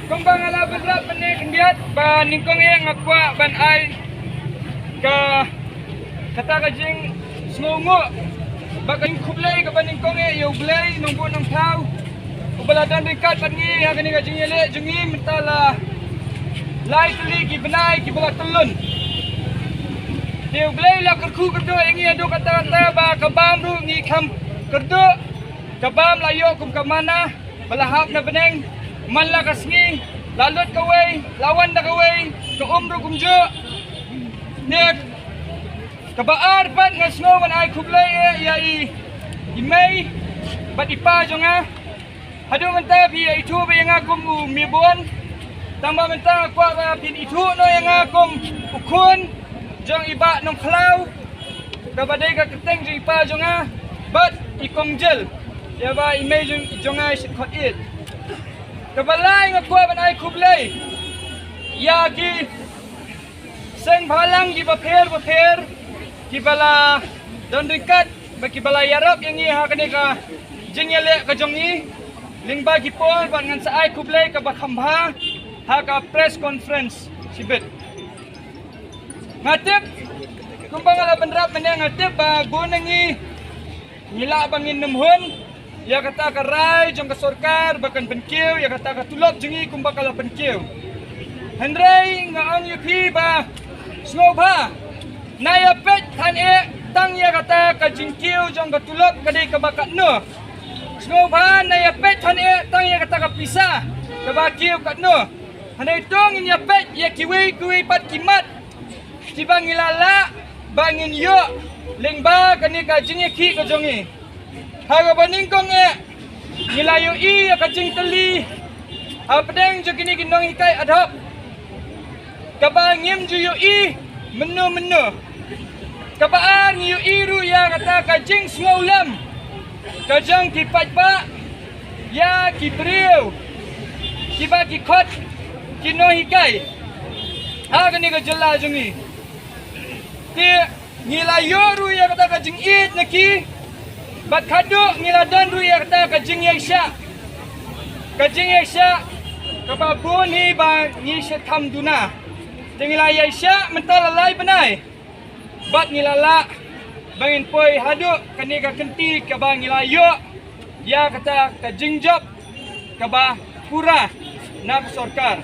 Kumbang ala bedra penik ndiat ba ningkong yang akwa ban ai ke kata kajing semungu ba kajing kublai ke ban ningkong ye ublai nunggu nang tau ubaladan dekat pangi ha kani kajing yele jungi mentala lai teli ki benai ki bola telun dia ublai la kerku kerdo ingi adu kata-kata ba kabam ru ngi kham kerdo kabam layo kum ke mana balahap na beneng man la kasngi lalut kawai lawan da kawai ke umru kumjo nek kabaar pat ngasno man ai kublai ya i mai bat ipa jonga hadu menta bi itu be yang akum mibon tambah menta kwa ba bin itu no yang akum ukun jong iba nong klau kabadai ka keteng jong ipa jonga bat ikong jel ya ba i mai jonga shit it kabalay nga kuwa ban ay kublay ya ki seng balang ki baper ki bala don dekat baki bala yarap yang ha kani ka jingyele ka jongi lingba ki pol ban ngan sa ay kublay ka bakhamba ha ka press conference sibet ngatip kumbang ala benrap menang ngatip ba gunangi ngila bangin nemhun ya kata ka rai jong ka sarkar bakan penkiu ya kata ka tulop jengi kum bakal penkiu hendrai nga ang yupi ba snobha naya pet than tang ya kata ka jingkiu jong ka tulop kadai ka bakat no snobha naya pet than tang ya kata ka pisa ka bakiu kat no hanai tong in ya pet ya kiwi pat kimat tibang ilala bangin yo lengba kani ka jingi ki ka jongi haga baningkong nilayo kajing teli apdeng jo kini ginong hikai adhop kabangim ju menu kabaan yu ru ya kata kajing swaulam kajang kipat ba ya kibriu kiba kikot kino hikai haga ni kajela jungi ti nilayo ru ya kata kajing naki bat kaduk ngiladan ru ya kata kajing yesha kababun hi ba ni shetam duna tingila yesha mental lai benai bat ngilala bangin poi haduk kani ka kenti ka ba ngilayo ya kata kajing job ka ba pura nak sarkar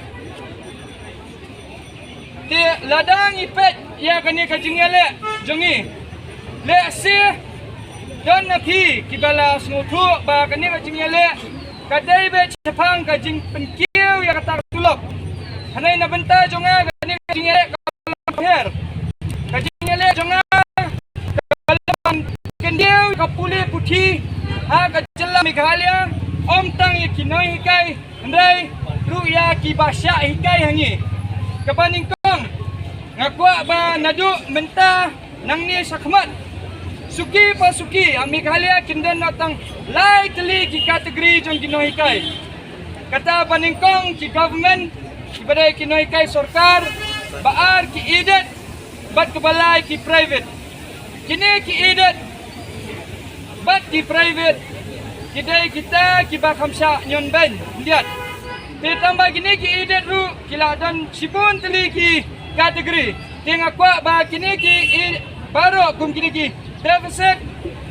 ti ladang ipet ya kani kajing yele jongi le si dan napi kibala smutu ba kani kajing yele kadai be cepang kajing penkiu ya kata tulop hanai na benta jonga kani kajing yele her kajing yele jonga kalam kendiu kapule puthi ha kajela meghalaya om tang ikinoi hikai ndai ruya kibasya hikai hangi kapaning kong ngakwa ba nadu menta nang ni sakmat suki pa suki ami khalia kinden natang lai teli ki kategori jong kinohikai kata paningkong ki government ibadai kinohikai sarkar baar ki idet bat kebalai ki private kini ki idet bat ki private kidai kita ki ba khamsa nyon ben lihat ditambah gini ki idet ru kila dan sibun teli ki kategori tengah kwa ba kini ki baru kum kini ki deficit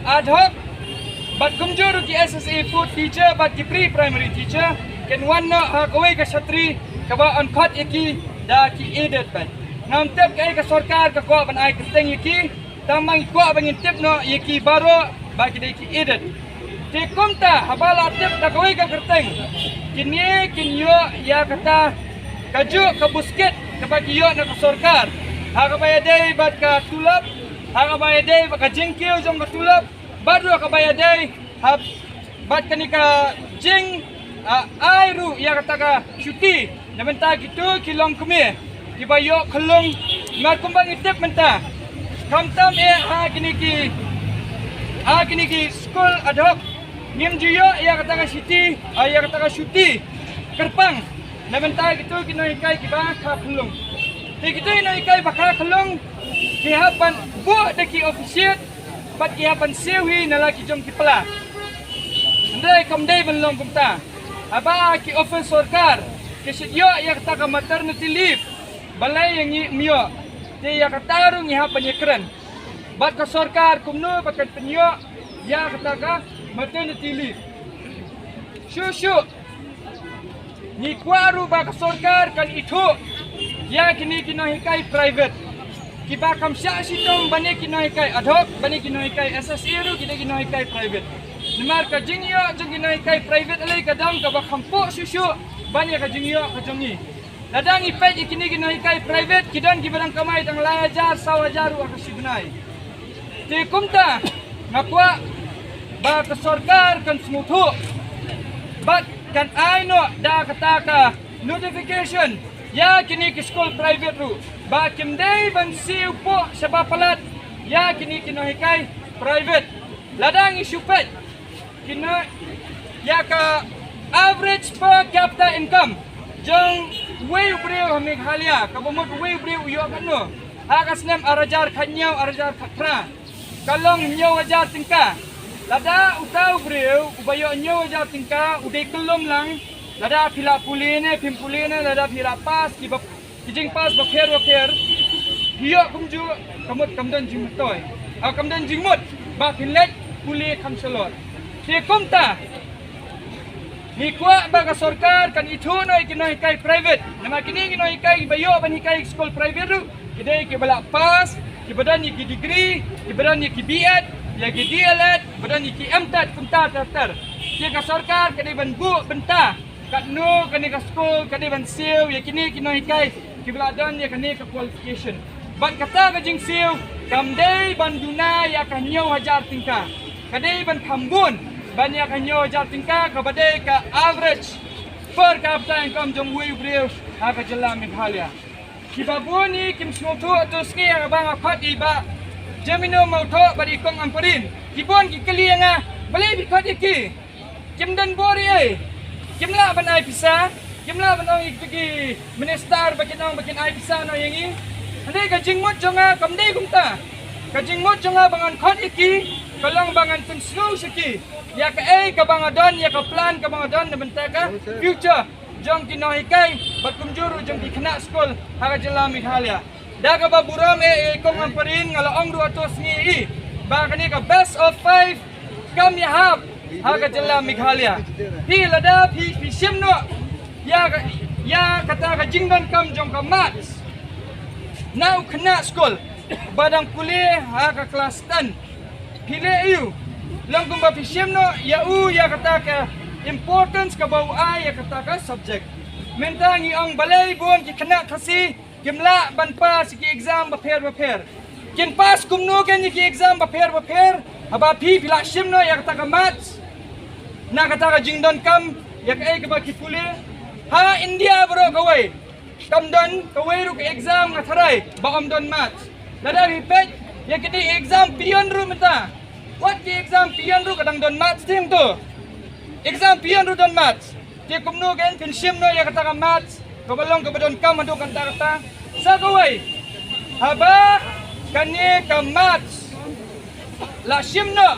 ad hoc bat kumjur ki SSA food teacher bat ki pre-primary teacher ken wanna ha kawai ka satri ka ba on cut iki da ki edit ban nam tep kai ka sarkar ka ko ban ai keteng iki tamang ko bangin tip no iki baro ba ki dai ki edit te kumta habala tip da kawai ka keteng kini kinyo ya kata kaju ka busket ka ba ki yo na ka sarkar ha ka bayadai bat ka tulap ha kabayadai baka jingkiu jong katulap baru kabayadai bat kanika jing airu ya kata ka syuti na menta gitu kilong kumi kibayo kelong ngakumbang itip menta kamtam ha kini ki school ad hoc nim juyo ya kata ka syuti ya kata ka syuti kerpang na menta gitu kinohikai kiba ka kelong ti gitu inohikai baka kelong kihapan bu deki ofisiat pat kihapan sewi nalaki jom kipala ndai kamdai benlong kumta aba ki office sarkar kesidyo ya kata ka maternity leave balay yang mio te ya kata rung ya penyekren bat ka sarkar kumno bakat penyo ya kata ka maternity leave shushu ni kwaru ba ka sarkar kan itu ya kini kinohikai private kiba kam sya sitong bani kinohikai ad hoc bani kinohikai SSE ru kita kinohikai private nimar ka jingyo jeng kinohikai private alai kadang ka ba kampo shushu bani ka jingyo ka jongi ladang ipet ikini kinohikai private kidan kibadang kamai tang lajar sawajaru akasibnai ti kumta ngakwa ba ka sarkar kan smutu bat kan aino da kataka notification ya kini ke school private ru ba kimdei ban siu po sa bapalat ya kini kinohikai private ladang isupet kina ya ka average per capita income jong way breu Meghalaya kabumot way breu yo kanu akasnem arajar khanyau arajar khatra kalong nyo ajar tingka lada utau breu ubayo nyo ajar tingka udai kelom lang lada pila puline pimpulene lada pila pas kibap kijing pas bakher hiyo kumju kamut kamdan jingtoy kamdan jingmut ba kilet puli kamselot ti kumta ni kwa ba ka sarkar kan ituno ikinohikai private nama kini ikinohikai bayo ban hikai school private ru kidai ke bala pas kibadan ki degree kibadan ki BEd ya ki DLEd badan ki MTEd kumta daftar ti ka sarkar kadai ban bu benta kat no kani ka school kadai ban siu ya kini kinohikai kibladan ya kani ka qualification ban kata ka jing siu kamdei ban duna ya ka nyo hajar tingka kadai ban khambun banyak kanyo jatingka kabade ka average per capita income jong way breu aga jala Meghalaya kibabuni kim smoto atoski aga bang akhat iba jamino mauto bari kong amparin kibon ki kalianga bale bi khat iki kimdan bori ai kimla ban ai pisa kimla ban ong iki minister bakinong bakin ai pisa no yangi ande ka jingmot jonga kamdei kumta ka jingmot jonga bangan khat iki kalong bangan pensnu siki ya ka kabangadon ya ka plan kabangadon na bentaka future jong kinohikai batkumjuru jong kina school haga jala Meghalaya daga ba buram kong amparin ngalaong ruatos ni ba kani ka best of 5 kam ya hab haga jala Meghalaya hi lada hi simno ya kata ka jingdan kam jong ka maths now kina school badang kuliah haga kelas 10 hile iu langkung ba pisyem no ya kata ka importance ka bau ya kata ka subject mentangi ang balay bon ki kena kasi kimla ban pas ki exam ba pher kin pas kumno ken ki exam ba pher aba pi pila syem no ya kata ka maths na kata ka jingdon kam ya ka ba ki puli ha India bro kawai kamdon kawai ru ka exam nga tharai ba amdon maths lada hipet ya kini exam pion ru menta what ki exam pian ru kadang don maths ting tu exam pian ru don maths ti kumno gen pinsim no ya kata ka maths kabalong kabadon kam adu kanta sa kawai haba kani ka maths la simno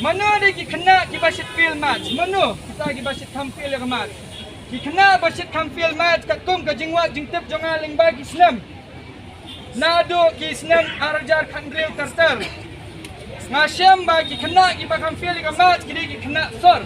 mano di ki kena ki basit feel maths mano kita ki basit tampil ka maths ki kena basit tampil maths kat kum ka jingwa jingtep jonga lingba ki islam nado ki islam arajar khandreu tartar ngasyam bagi kena ki bakam feel ka mat kini ki kena sor